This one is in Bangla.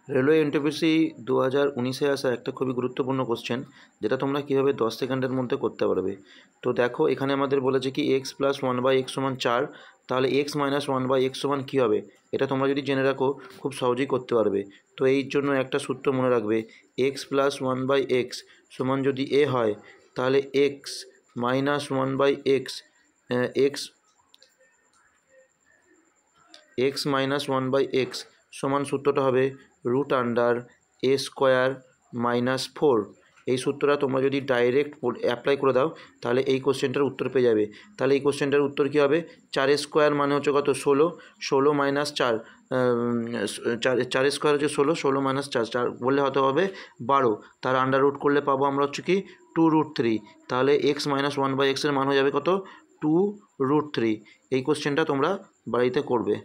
রেলওয়ে এনটিপিসি 2019-এ আসা একটা খুবই গুরুত্বপূর্ণ কোশ্চেন, যেটা তোমরা কীভাবে 10 সেকেন্ডের মধ্যে করতে পারবে। তো দেখো, এখানে আমাদের বলেছে কি x plus one by x সমান 4, তাহলে x minus one by x সমান কী হবে, এটা তোমরা যদি জেনে রাখো খুব সহজেই করতে পারবে। তো এই জন্য একটা সূত্র মনে রাখবে, x plus one by x সমান যদি এ হয়, তাহলে x minus one by x x minus one by x সমান সূত্রটা হবে root under a square minus 4। এই সূত্রটা তোমরা যদি ডাইরেক্ট অ্যাপ্লাই করে দাও, তাহলে এই কোশ্চেনটার উত্তর পেয়ে যাবে। তাহলে এই কোশ্চেনটার উত্তর কী হবে, 4 স্কোয়ার মানে হচ্ছে কত, 16, 16 মাইনাস 4, 4 স্কোয়ার হচ্ছে 16, 16 মাইনাস 4, 4 বললে হতে হবে 12, তার আন্ডার রুট করলে পাবো আমরা হচ্ছে কি 2√3। তাহলে এক্স মাইনাস ওয়ান বাই এক্সের মান হয়ে যাবে কত, 2√3। এই কোশ্চেনটা তোমরা বাড়িতে করবে।